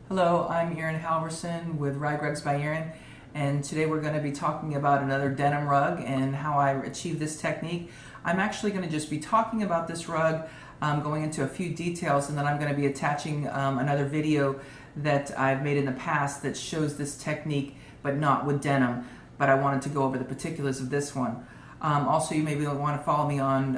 Hello, I'm Erin Halvorsen with Rag Rugs by Erin, and today we're going to be talking about another denim rug and how I achieve this technique. I'm actually going to just be talking about this rug, going into a few details, and then I'm going to be attaching another video that I've made in the past that shows this technique, but not with denim. But I wanted to go over the particulars of this one. Also, you maybe want to follow me on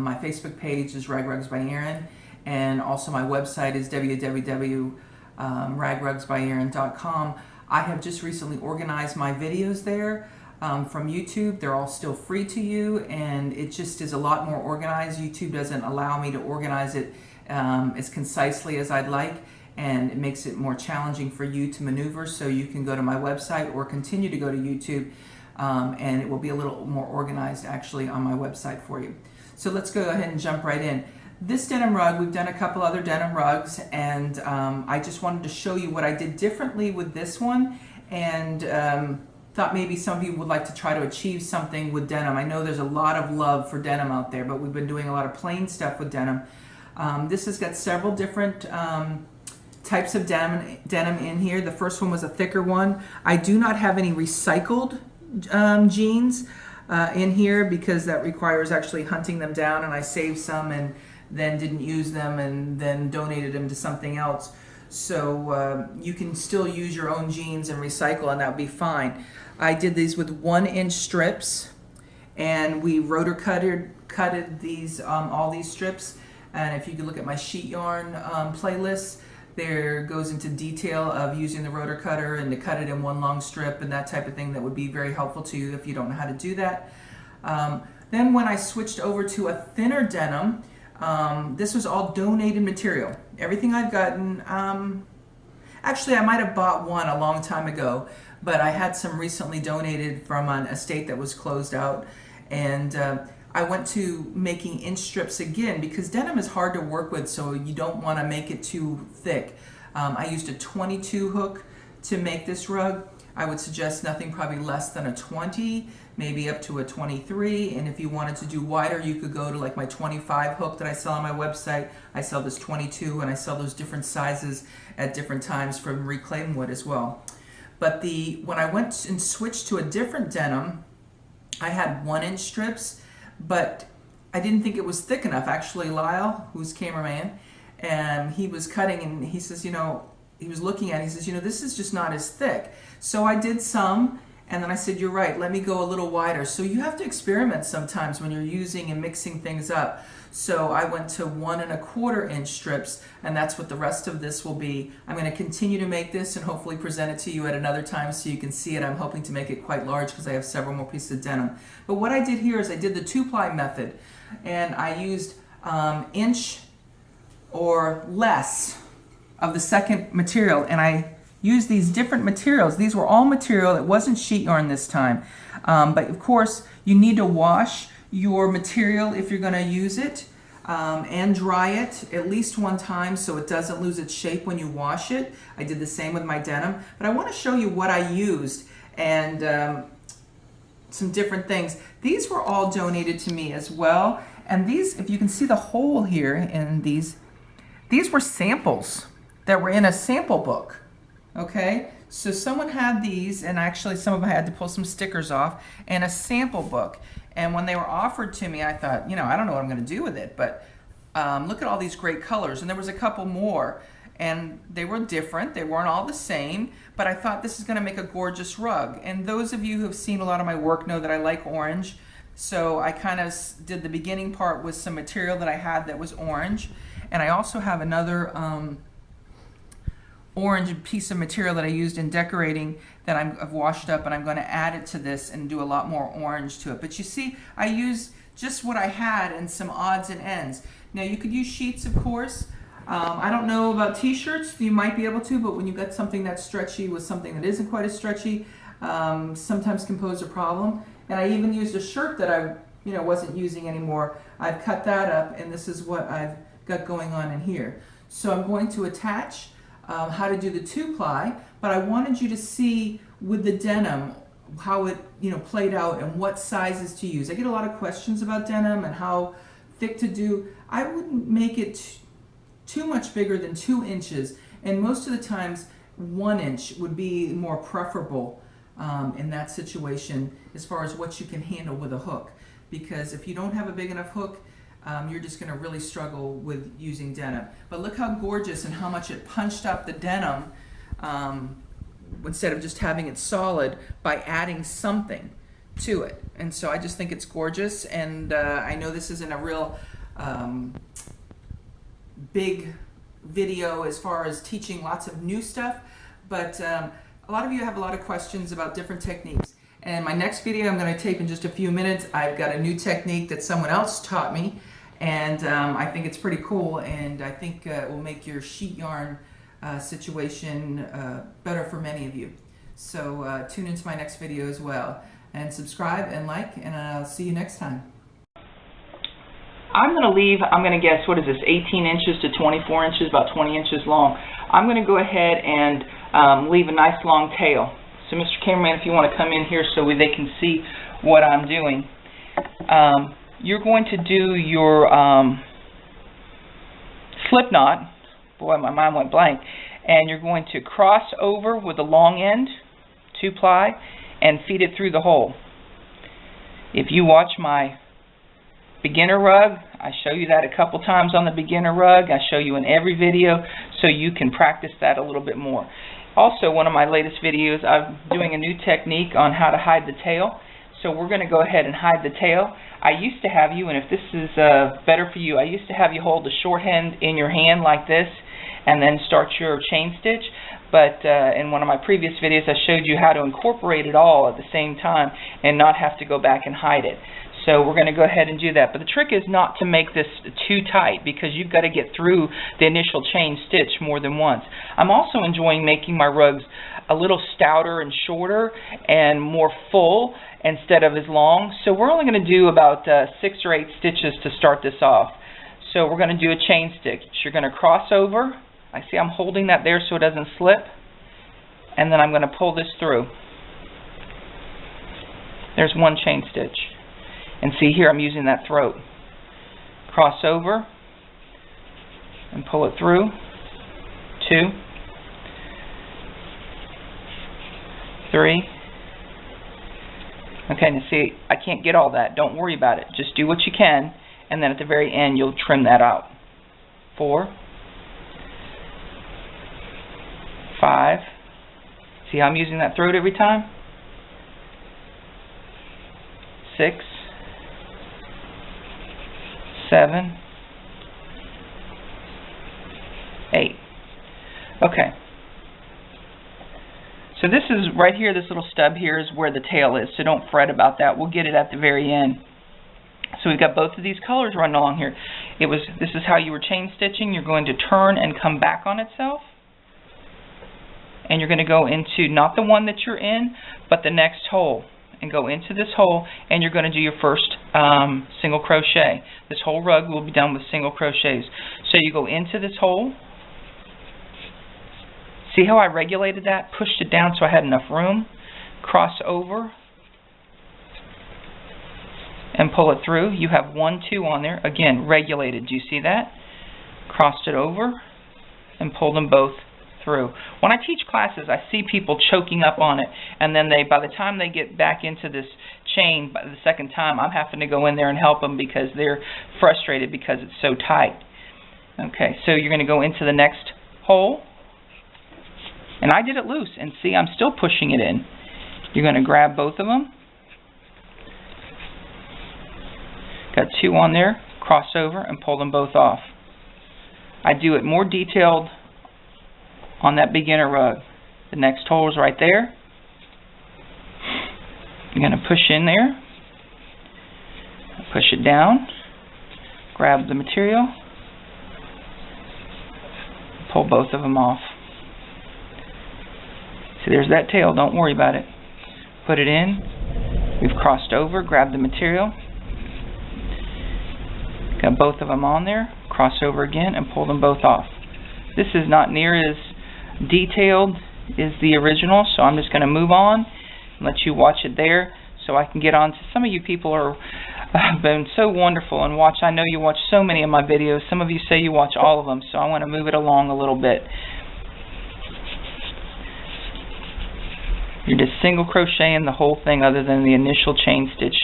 my Facebook page is Rag Rugs by Erin, and also my website is www.ragrugsbyerin.com. I have just recently organized my videos there from YouTube. They're all still free to you, and it just is a lot more organized. YouTube doesn't allow me to organize it as concisely as I'd like, and it makes it more challenging for you to maneuver. So you can go to my website or continue to go to YouTube, and it will be a little more organized actually on my website for you. So let's go ahead and jump right in. This denim rug, we've done a couple other denim rugs, and I just wanted to show you what I did differently with this one, and thought maybe some of you would like to try to achieve something with denim. I know there's a lot of love for denim out there, but we've been doing a lot of plain stuff with denim. This has got several different types of denim in here. The first one was a thicker one. I do not have any recycled jeans in here because that requires actually hunting them down, and I saved some and then didn't use them and then donated them to something else. So you can still use your own jeans and recycle, and that would be fine. I did these with 1-inch strips, and we rotor cutted these all these strips. And if you can look at my sheet yarn playlist, there goes into detail of using the rotor cutter and to cut it in one long strip and that type of thing. That would be very helpful to you if you don't know how to do that. Then when I switched over to a thinner denim, this was all donated material. Everything I've gotten, actually I might have bought one a long time ago, but I had some recently donated from an estate that was closed out, and I went to making inch strips again because denim is hard to work with, so you don't want to make it too thick. I used a 22 hook to make this rug. I would suggest nothing probably less than a 20, maybe up to a 23, and if you wanted to do wider, you could go to like my 25 hook that I sell on my website. I sell this 22, and I sell those different sizes at different times from reclaimed wood as well. But when I went and switched to a different denim, I had 1-inch strips, but I didn't think it was thick enough. Actually, Lyle, who's cameraman, and he was cutting, and he says, he was looking at it, he says, this is just not as thick. So I did some, and then I said, you're right, let me go a little wider. So you have to experiment sometimes when you're using and mixing things up. So I went to 1¼ inch strips, and that's what the rest of this will be. I'm going to continue to make this and hopefully present it to you at another time so you can see it. I'm hoping to make it quite large because I have several more pieces of denim. But what I did here is I did the 2-ply method, and I used inch or less of the second material, and I used these different materials. These were all material. It wasn't sheet yarn this time, but of course you need to wash your material if you're going to use it, and dry it at least one time so it doesn't lose its shape when you wash it. I did the same with my denim, but I want to show you what I used and some different things. These were all donated to me as well, and these, if you can see the hole here in these were samples that were in a sample book. Okay, so someone had these, and actually some of them I had to pull some stickers off, and a sample book. And when they were offered to me, I thought, I don't know what I'm going to do with it, but look at all these great colors. And there was a couple more, and they were different. They weren't all the same, but I thought this is going to make a gorgeous rug. And those of you who have seen a lot of my work know that I like orange, so I kind of did the beginning part with some material that I had that was orange. And I also have another orange piece of material that I used in decorating that I've washed up, and I'm going to add it to this and do a lot more orange to it. But you see, I used just what I had and some odds and ends. Now you could use sheets, of course. I don't know about t-shirts, you might be able to, but when you got something that's stretchy with something that isn't quite as stretchy, sometimes can pose a problem. And I even used a shirt that I wasn't using anymore. I've cut that up, and this is what I've got going on in here. So I'm going to attach how to do the 2-ply, but I wanted you to see with the denim how it played out and what sizes to use. I get a lot of questions about denim and how thick to do. I wouldn't make it too much bigger than 2 inches, And most of the times 1 inch would be more preferable in that situation as far as what you can handle with a hook. Because if you don't have a big enough hook, you're just going to really struggle with using denim. But look how gorgeous and how much it punched up the denim instead of just having it solid by adding something to it. And so I just think it's gorgeous, and I know this isn't a real big video as far as teaching lots of new stuff, but a lot of you have a lot of questions about different techniques. And my next video I'm going to tape in just a few minutes. I've got a new technique that someone else taught me, and I think it's pretty cool, and I think it will make your sheet yarn situation better for many of you. So tune into my next video as well, and subscribe and like, and I'll see you next time. I'm going to guess, what is this, 18 inches to 24 inches, about 20 inches long. I'm going to go ahead and leave a nice long tail. So Mr. Cameraman, if you want to come in here so they can see what I'm doing. You're going to do your slip knot. Boy, my mind went blank. And you're going to cross over with the long end, 2-ply, and feed it through the hole. If you watch my beginner rug, I show you that a couple times on the beginner rug. I show you in every video so you can practice that a little bit more. Also, one of my latest videos, I'm doing a new technique on how to hide the tail. So we're going to go ahead and hide the tail. I used to have you, and if this is better for you, I used to have you hold the short end in your hand like this and then start your chain stitch. But in one of my previous videos, I showed you how to incorporate it all at the same time and not have to go back and hide it. So we're going to go ahead and do that. But the trick is not to make this too tight, because you've got to get through the initial chain stitch more than once. I'm also enjoying making my rugs a little stouter and shorter and more full instead of as long. So we're only going to do about 6 or 8 stitches to start this off. So we're going to do a chain stitch. You're going to cross over. I see I'm holding that there so it doesn't slip. And then I'm going to pull this through. There's 1 chain stitch. And see here, I'm using that throat. Cross over and pull it through. 2, 3. Okay, now see, I can't get all that. Don't worry about it. Just do what you can, and then at the very end, you'll trim that out. 4, 5. See how I'm using that throat every time? 6, 7, 8. Okay. So this is right here, this little stub here is where the tail is, so don't fret about that. We'll get it at the very end. So we've got both of these colors running along here. This is how you were chain stitching. You're going to turn and come back on itself. And you're going to go into not the one that you're in, but the next hole. And go into this hole, and you're going to do your first single crochet. This whole rug will be done with single crochets. So you go into this hole. See how I regulated that? Pushed it down so I had enough room. Cross over and pull it through. You have 1, 2 on there. Again, regulated. Do you see that? Crossed it over and pull them both through. When I teach classes, I see people choking up on it, and then by the time they get back into this chain by the second time, I'm having to go in there and help them because they're frustrated because it's so tight. Okay, so you're going to go into the next hole, and I did it loose, and see, I'm still pushing it in. You're going to grab both of them. Got 2 on there, cross over, and pull them both off. I do it more detailed on that beginner rug. The next hole is right there. You're going to push in there, push it down, grab the material, pull both of them off. See, there's that tail, don't worry about it. Put it in, we've crossed over, grab the material, got both of them on there, cross over again and pull them both off. This is not near as detailed as the original, so I'm just going to move on and let you watch it there so I can get on to some of you people have been so wonderful and watch. I know you watch so many of my videos. Some of you say you watch all of them, so I want to move it along a little bit. You're just single crocheting the whole thing other than the initial chain stitch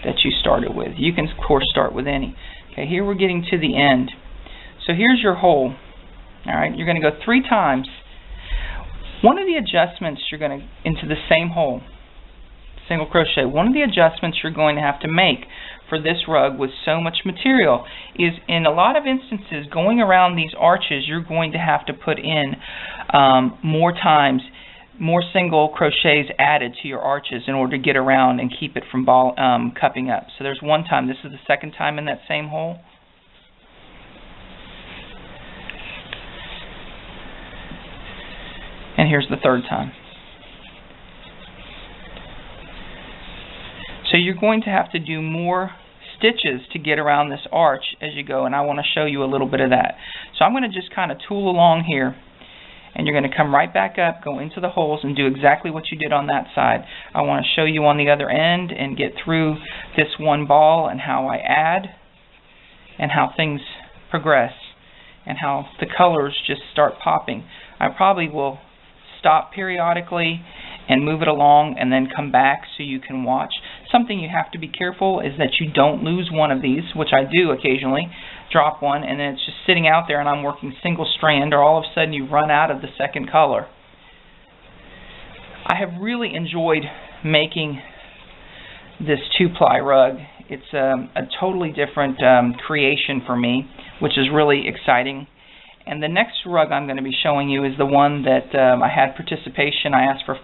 that you started with. You can of course start with any. Okay, here we're getting to the end. So here's your hole. Alright, you're going to go 3 times. One of the adjustments you're going to, into the same hole, single crochet, one of the adjustments you're going to have to make for this rug with so much material is, in a lot of instances, going around these arches, you're going to have to put in more times, more single crochets added to your arches in order to get around and keep it from cupping up. So there's one time. This is the second time in that same hole. And here's the third time. So you're going to have to do more stitches to get around this arch as you go, and I want to show you a little bit of that. So I'm going to just kind of tool along here, and you're going to come right back up, go into the holes, and do exactly what you did on that side. I want to show you on the other end and get through this one ball and how I add and how things progress and how the colors just start popping. I probably will stop periodically and move it along and then come back so you can watch. Something you have to be careful is that you don't lose one of these, which I do occasionally, drop one and then it's just sitting out there and I'm working single strand, or all of a sudden you run out of the second color. I have really enjoyed making this 2-ply rug. It's a totally different creation for me, which is really exciting. And the next rug I'm going to be showing you is the one that I had participation. I asked for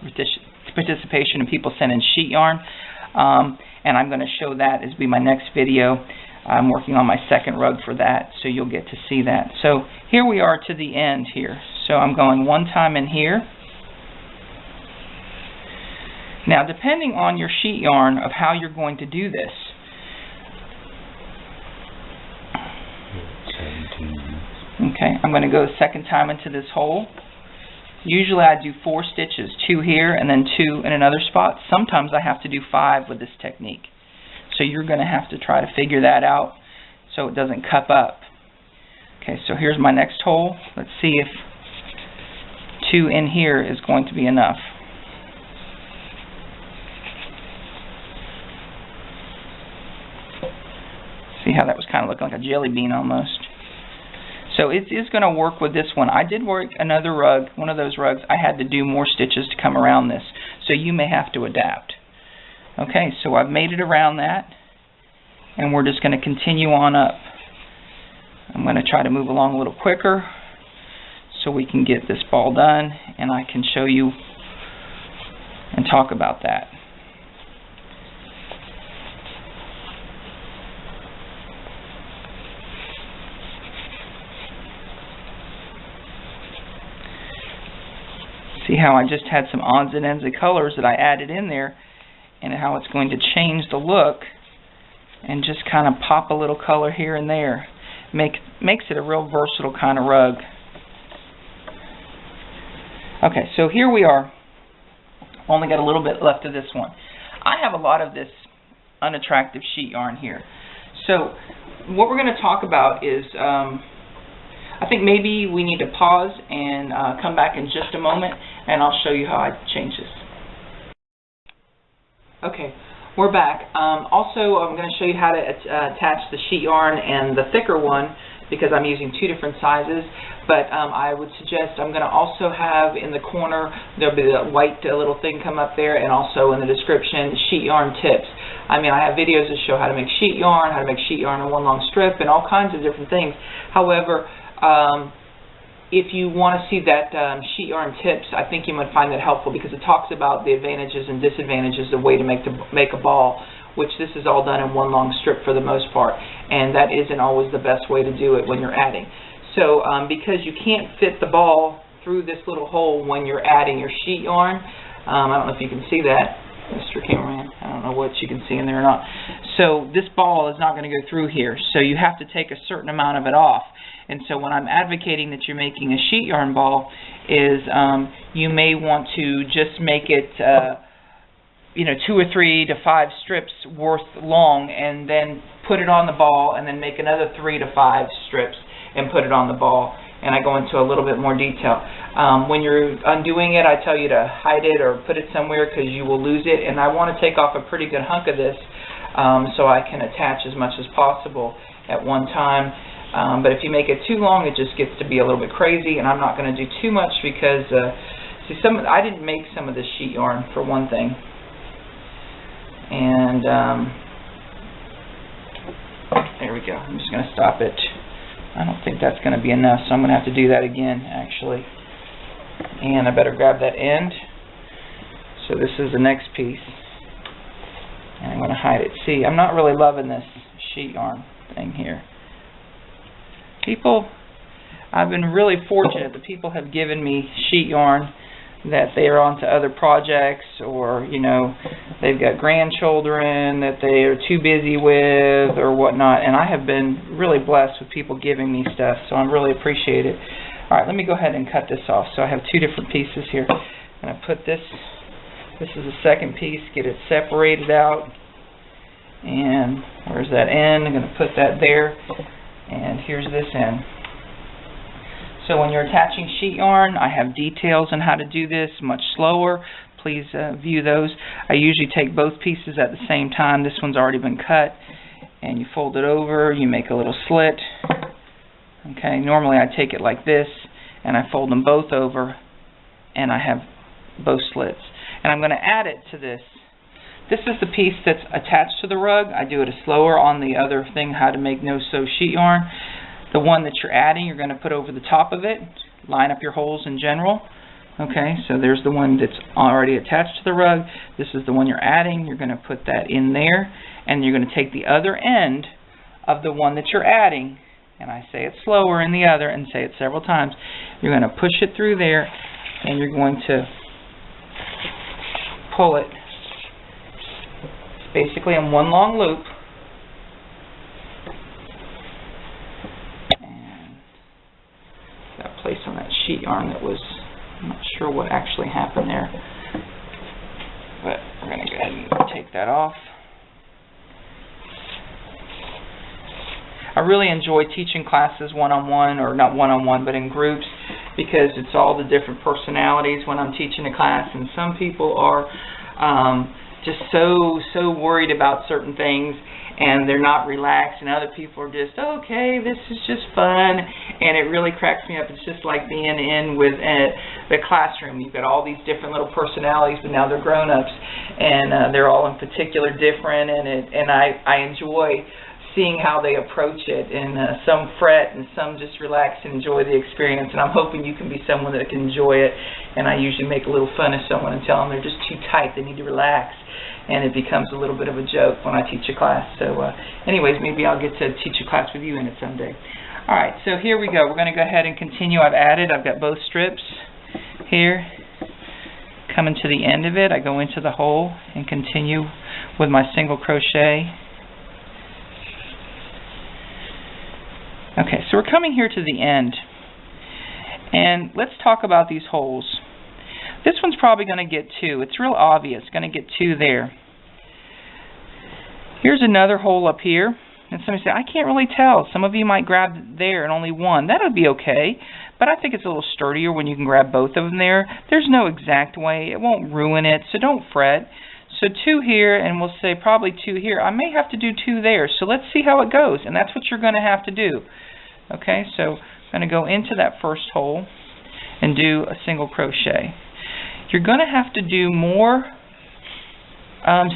participation and people sent in sheet yarn. And I'm going to show that as be my next video. I'm working on my second rug for that, so you'll get to see that. So here we are to the end here. So I'm going one time in here. Now, depending on your sheet yarn of how you're going to do this, okay, I'm going to go the second time into this hole. Usually I do 4 stitches, 2 here and then 2 in another spot. Sometimes I have to do 5 with this technique. So you're going to have to try to figure that out so it doesn't cup up. Okay, so here's my next hole. Let's see if 2 in here is going to be enough. See how that was kind of looking like a jelly bean almost. So it is going to work with this one. I did work another rug, one of those rugs. I had to do more stitches to come around this. So you may have to adapt. Okay, so I've made it around that. And we're just going to continue on up. I'm going to try to move along a little quicker so we can get this ball done. And I can show you and talk about that. See how I just had some odds and ends of colors that I added in there, and how it's going to change the look and just kind of pop a little color here and there. Makes it a real versatile kind of rug. Okay, so here we are. Only got a little bit left of this one. I have a lot of this unattractive sheet yarn here. So what we're going to talk about is I think maybe we need to pause and come back in just a moment, and I'll show you how I change this. Okay, we're back. Also, I'm going to show you how to attach the sheet yarn and the thicker one, because I'm using 2 different sizes. But I would suggest I'm going to also have in the corner, there'll be the white little thing come up there, and also in the description, sheet yarn tips. I mean, I have videos that show how to make sheet yarn, how to make sheet yarn in one long strip, and all kinds of different things. However, if you want to see that sheet yarn tips, I think you might find that helpful, because it talks about the advantages and disadvantages of the way to make a ball, which this is all done in one long strip for the most part, and that isn't always the best way to do it when you're adding. So because you can't fit the ball through this little hole when you're adding your sheet yarn, I don't know if you can see that, Mr. Cameraman. I don't know what you can see in there or not. So this ball is not going to go through here, so you have to take a certain amount of it off. And so when I'm advocating that you're making a sheet yarn ball is you may want to just make it 2 or 3 to 5 strips worth long, and then put it on the ball, and then make another 3 to 5 strips and put it on the ball. and I go into a little bit more detail. When you're undoing it, I tell you to hide it or put it somewhere because you will lose it, and I want to take off a pretty good hunk of this so I can attach as much as possible at one time. But if you make it too long, it just gets to be a little bit crazy, and I'm not going to do too much because see, I didn't make some of this sheet yarn, for one thing, and there we go. I'm just going to stop it. I don't think that's going to be enough, so I'm going to have to do that again, actually. And I better grab that end. So this is the next piece, and I'm going to hide it. See, I'm not really loving this sheet yarn thing here. I've been really fortunate that people have given me sheet yarn that they are onto other projects, or, you know, they've got grandchildren that they are too busy with or whatnot, and I have been really blessed with people giving me stuff, so I'm really appreciated. Alright, let me go ahead and cut this off. So I have two different pieces here. I'm going to put this is the second piece, get it separated out, and where's that end? I'm going to put that there, and here's this end. So when you're attaching sheet yarn, I have details on how to do this much slower. Please view those. I usually take both pieces at the same time. This one's already been cut, and you fold it over, you make a little slit. Okay, normally I take it like this, and I fold them both over, and I have both slits. And I'm going to add it to this. This is the piece that's attached to the rug. I do it slower on the other thing, how to make no-sew sheet yarn. The one that you're adding, you're going to put over the top of it. Line up your holes in general. Okay, so there's the one that's already attached to the rug. This is the one you're adding. You're going to put that in there, and you're going to take the other end of the one that you're adding, and I say it slower in the other and say it several times. You're going to push it through there, and you're going to pull it basically in one long loop. Place on that sheet yarn that was, I'm not sure what actually happened there, but we're going to go ahead and take that off. I really enjoy teaching classes one-on-one, or not one-on-one, but in groups, because it's all the different personalities when I'm teaching a class, and some people are just so worried about certain things, and they're not relaxed, and other people are just, okay, this is just fun, and it really cracks me up. It's just like being in with the classroom. You've got all these different little personalities, but now they're grown-ups, and they're all in particular different, and I enjoy seeing how they approach it, and some fret, and some just relax and enjoy the experience, and I'm hoping you can be someone that can enjoy it. And I usually make a little fun of someone and tell them they're just too tight, they need to relax, and it becomes a little bit of a joke when I teach a class. So anyways, maybe I'll get to teach a class with you in it someday. Alright, so here we go. We're going to go ahead and continue. I've got both strips here. Coming to the end of it, I go into the hole and continue with my single crochet. Okay, so we're coming here to the end, and let's talk about these holes. This one's probably going to get 2. It's real obvious, going to get 2 there. Here's another hole up here, and somebody say, I can't really tell. Some of you might grab there and only 1. That would be okay, but I think it's a little sturdier when you can grab both of them there. There's no exact way. It won't ruin it, so don't fret. So 2 here, and we'll say probably 2 here. I may have to do 2 there, so let's see how it goes, and that's what you're going to have to do. Okay, so I'm going to go into that first hole and do a single crochet. You're going to have to do more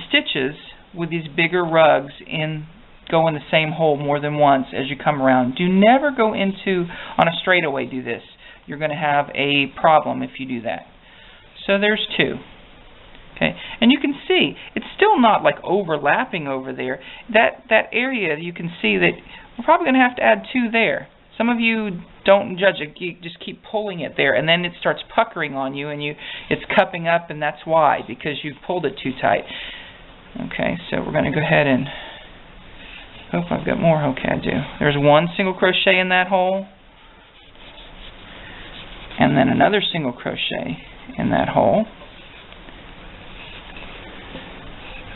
stitches with these bigger rugs and go in the same hole more than once as you come around. Do never go into, on a straightaway, do this. You're going to have a problem if you do that. So there's 2. Okay, and you can see it's still not like overlapping over there. That area, you can see that we're probably going to have to add 2 there. Some of you don't judge it, you just keep pulling it there, and then it starts puckering on you, and it's cupping up, and that's why, because you've pulled it too tight. Okay, so we're going to go ahead and hope I've got more. Okay, I do. There's 1 single crochet in that hole, and then another single crochet in that hole.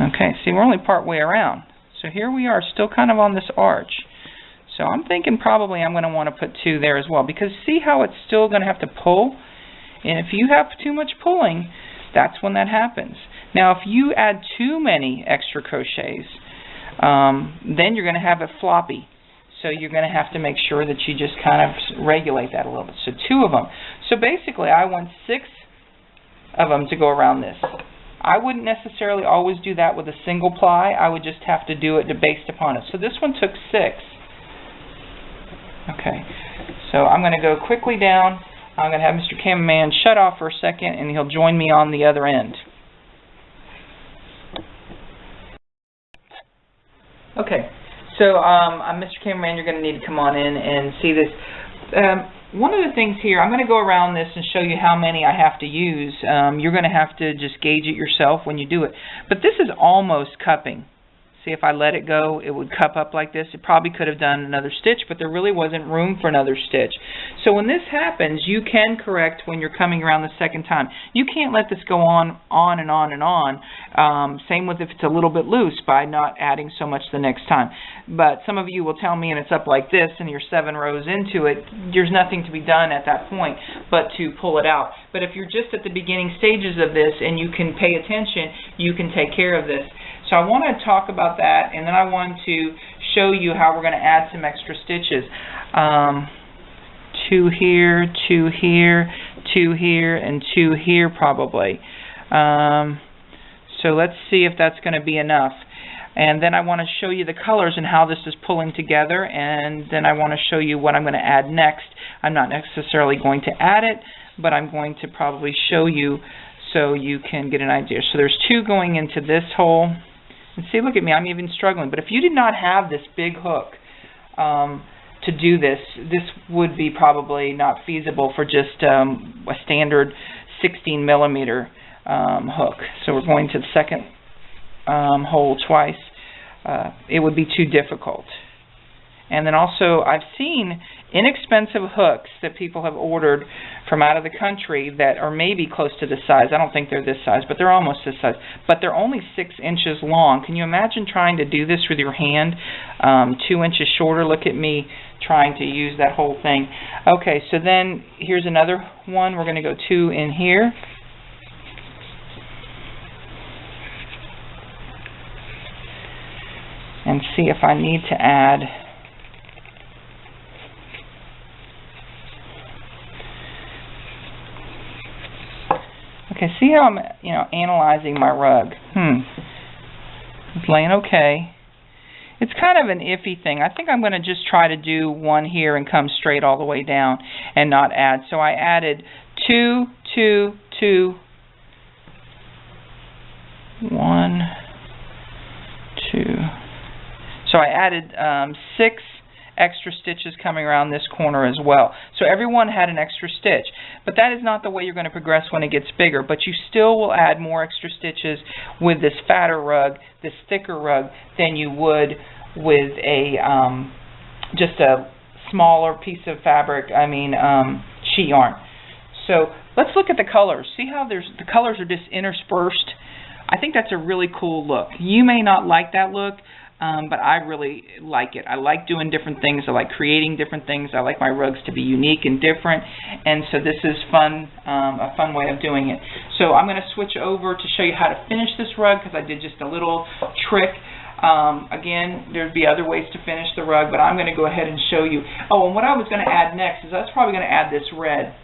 Okay, see, we're only part way around. So here we are, still kind of on this arch. So I'm thinking probably I'm going to want to put 2 there as well, because see how it's still going to have to pull? And if you have too much pulling, that's when that happens. Now if you add too many extra crochets, then you're going to have it floppy. So you're going to have to make sure that you just kind of regulate that a little bit. So 2 of them. So basically I want 6 of them to go around this. I wouldn't necessarily always do that with a single ply. I would just have to do it based upon it. So this one took 6. Okay, so I'm going to go quickly down. I'm going to have Mr. Cameraman shut off for a second, and he'll join me on the other end. Okay, so Mr. Cameraman, you're going to need to come on in and see this. One of the things here, I'm going to go around this and show you how many I have to use. You're going to have to just gauge it yourself when you do it. But this is almost cupping. See, if I let it go, it would cup up like this. It probably could have done another stitch, but there really wasn't room for another stitch. So when this happens, you can correct when you're coming around the second time. You can't let this go on and on and on. Same with if it's a little bit loose, by not adding so much the next time. But some of you will tell me, and it's up like this, and you're 7 rows into it, there's nothing to be done at that point but to pull it out. But if you're just at the beginning stages of this and you can pay attention, you can take care of this. So I want to talk about that, and then I want to show you how we're going to add some extra stitches. 2 here, 2 here, 2 here, and 2 here probably. So let's see if that's going to be enough. And then I want to show you the colors and how this is pulling together, and then I want to show you what I'm going to add next. I'm not necessarily going to add it, but I'm going to probably show you so you can get an idea. So there's 2 going into this hole. And see, look at me, I'm even struggling. But if you did not have this big hook to do this, this would be probably not feasible for just a standard 16 millimeter hook. So we're going to the second hole twice. It would be too difficult. And then also, I've seen inexpensive hooks that people have ordered from out of the country that are maybe close to this size. I don't think they're this size, but they're almost this size. But they're only 6 inches long. Can you imagine trying to do this with your hand? 2 inches shorter. Look at me trying to use that whole thing. Okay, so then here's another one. We're going to go 2 in here. And see if I need to add okay, see how I'm, analyzing my rug. It's laying okay. It's kind of an iffy thing. I think I'm going to just try to do 1 here and come straight all the way down and not add. So I added 2, 2, 2, 1, 2. So I added 6 extra stitches coming around this corner as well. So everyone had an extra stitch. But that is not the way you're going to progress when it gets bigger. But you still will add more extra stitches with this fatter rug, this thicker rug, than you would with a just a smaller piece of fabric, sheet yarn. So let's look at the colors. See how the colors are just interspersed? I think that's a really cool look. You may not like that look, but I really like it. I like doing different things. I like creating different things. I like my rugs to be unique and different, and so this is fun, a fun way of doing it. So I'm going to switch over to show you how to finish this rug, because I did just a little trick. Again, there'd be other ways to finish the rug, but I'm going to go ahead and show you. Oh, and what I was going to add next is I was probably going to add this red.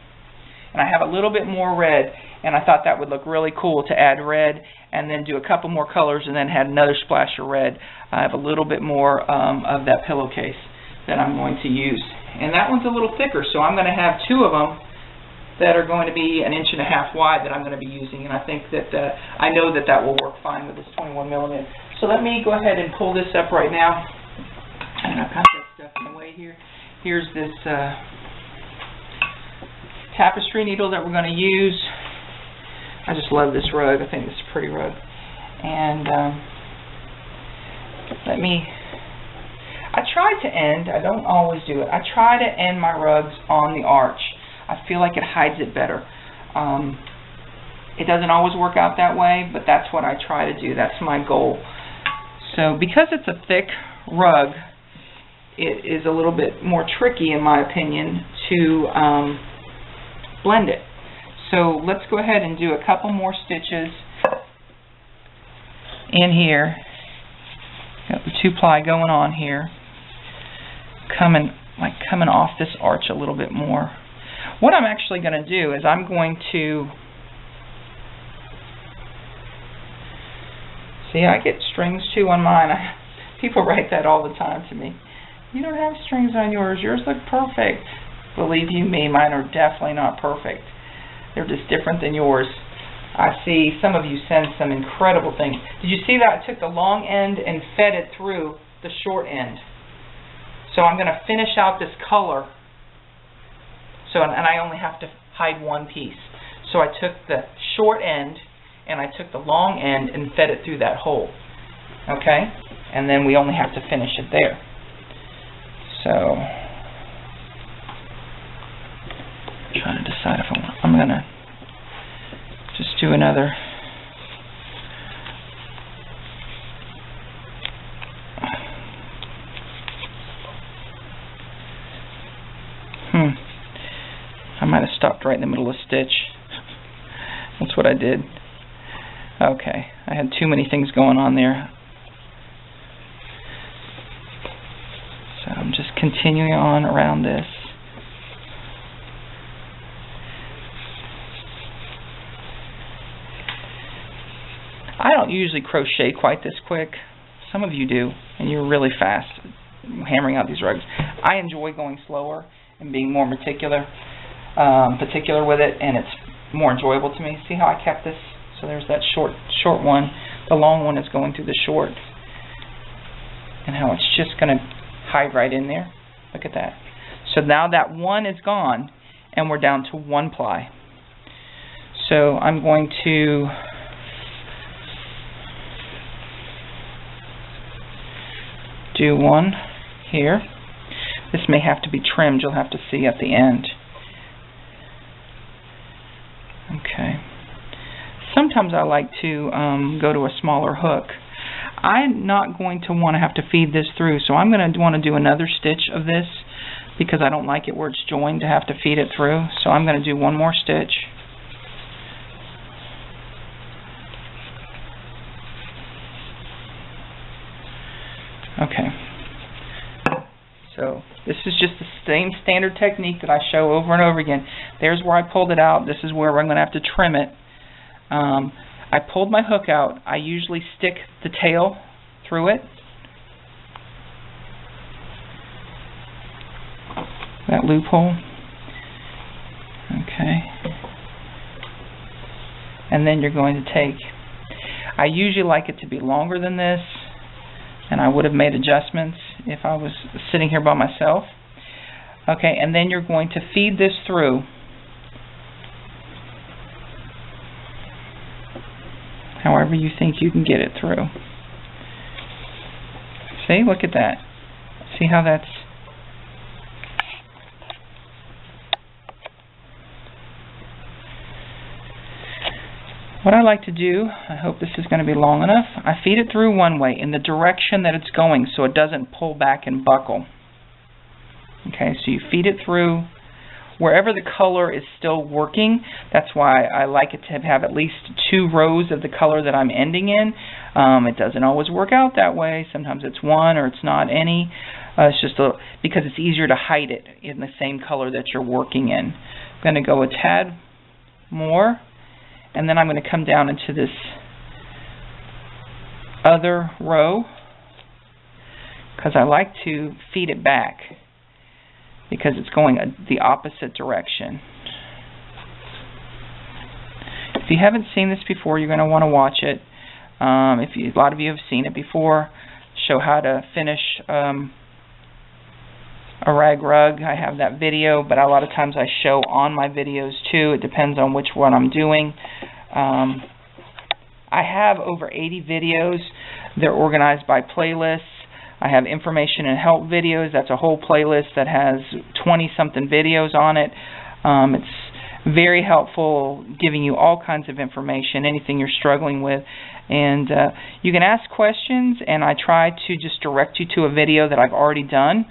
And I have a little bit more red, and I thought that would look really cool to add red and then do a couple more colors and then add another splash of red. I have a little bit more of that pillowcase that I'm going to use. And that one's a little thicker, so I'm going to have 2 of them that are going to be 1.5 inches wide that I'm going to be using, and I think that I know that that will work fine with this 21 millimeter. So let me go ahead and pull this up right now. And I've got that stuff in the way here. Here's this tapestry needle that we're going to use. I just love this rug. I think this is a pretty rug. And I try to end, I don't always do it, I try to end my rugs on the arch. I feel like it hides it better. It doesn't always work out that way, but that's what I try to do. That's my goal. So because it's a thick rug, it is a little bit more tricky, in my opinion, to blend it. So let's go ahead and do a couple more stitches in here. Got the 2-ply going on here, coming off this arch a little bit more. What I'm actually going to do is I'm going to, see, I get strings too on mine. People write that all the time to me. You don't have strings on yours. Yours look perfect. Believe you me, mine are definitely not perfect. They're just different than yours. I see some of you send some incredible things. Did you see that? I took the long end and fed it through the short end. So I'm going to finish out this color. So, and I only have to hide one piece. So I took the short end and I took the long end and fed it through that hole. Okay? And then we only have to finish it there. So, I'm trying to decide if I'm going to just do another. I might have stopped right in the middle of the stitch. That's what I did. Okay, I had too many things going on there. So I'm just continuing on around this. I don't usually crochet quite this quick. Some of you do, and you're really fast hammering out these rugs. I enjoy going slower and being more particular with it, and it's more enjoyable to me. See how I kept this? So there's that short one. The long one is going through the short, and how it's just going to hide right in there. Look at that. So now that one is gone, and we're down to 1 ply. So I'm going to do one here. This may have to be trimmed. You'll have to see at the end. Okay. Sometimes I like to go to a smaller hook. I'm not going to want to have to feed this through, so I'm going to want to do another stitch of this because I don't like it where it's joined to have to feed it through. So I'm going to do one more stitch. Okay. So this is just the same standard technique that I show over and over again. There's where I pulled it out. This is where I'm going to have to trim it. I pulled my hook out. I usually stick the tail through it. That loophole. Okay. And then you're going to take, I usually like it to be longer than this, and I would have made adjustments if I was sitting here by myself. Okay, and then you're going to feed this through. However you think you can get it through. See, look at that. See how that's... What I like to do, I hope this is going to be long enough, I feed it through one way in the direction that it's going so it doesn't pull back and buckle. Okay, so you feed it through wherever the color is still working. That's why I like it to have at least 2 rows of the color that I'm ending in. It doesn't always work out that way. Sometimes it's 1 or it's not any. It's just because it's easier to hide it in the same color that you're working in. I'm going to go a tad more, and then I'm going to come down into this other row because I like to feed it back because it's going the opposite direction. If you haven't seen this before, you're going to want to watch it. A lot of you have seen it before, show how to finish a rag rug. I have that video, but a lot of times I show on my videos too. It depends on which one I'm doing. I have over 80 videos. They're organized by playlists. I have information and help videos. That's a whole playlist that has 20-something videos on it. It's very helpful, giving you all kinds of information, anything you're struggling with. And you can ask questions, and I try to just direct you to a video that I've already done.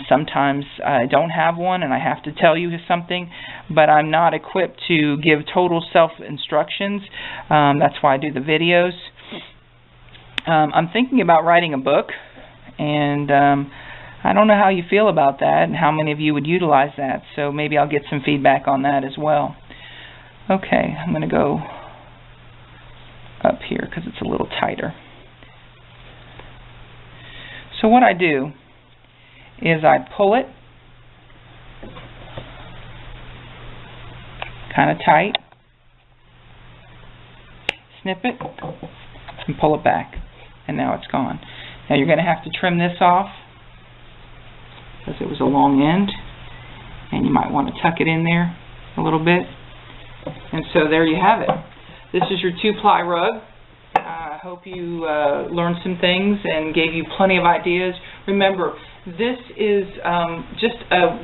Sometimes I don't have one and I have to tell you something, but I'm not equipped to give total self-instructions. That's why I do the videos. I'm thinking about writing a book, and I don't know how you feel about that and how many of you would utilize that, so maybe I'll get some feedback on that as well. Okay, I'm going to go up here because it's a little tighter. So what I do is I pull it kind of tight, snip it, and pull it back, and now it's gone. Now you're going to have to trim this off because it was a long end, and you might want to tuck it in there a little bit. And so there you have it. This is your 2-ply rug. I hope you learned some things and gave you plenty of ideas. Remember, this is just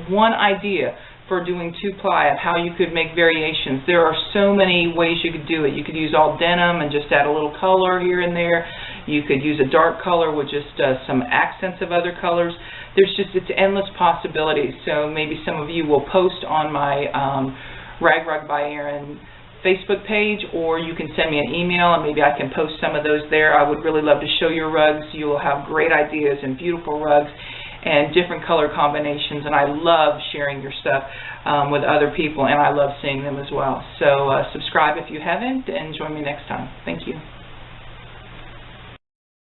one idea for doing 2-ply of how you could make variations. There are so many ways you could do it. You could use all denim and just add a little color here and there. You could use a dark color with just some accents of other colors. It's endless possibilities. So maybe some of you will post on my Rag Rug by Erin Facebook page, or you can send me an email and maybe I can post some of those there. I would really love to show your rugs. You will have great ideas and beautiful rugs and different color combinations, and I love sharing your stuff with other people, and I love seeing them as well. So subscribe if you haven't, and join me next time. Thank you.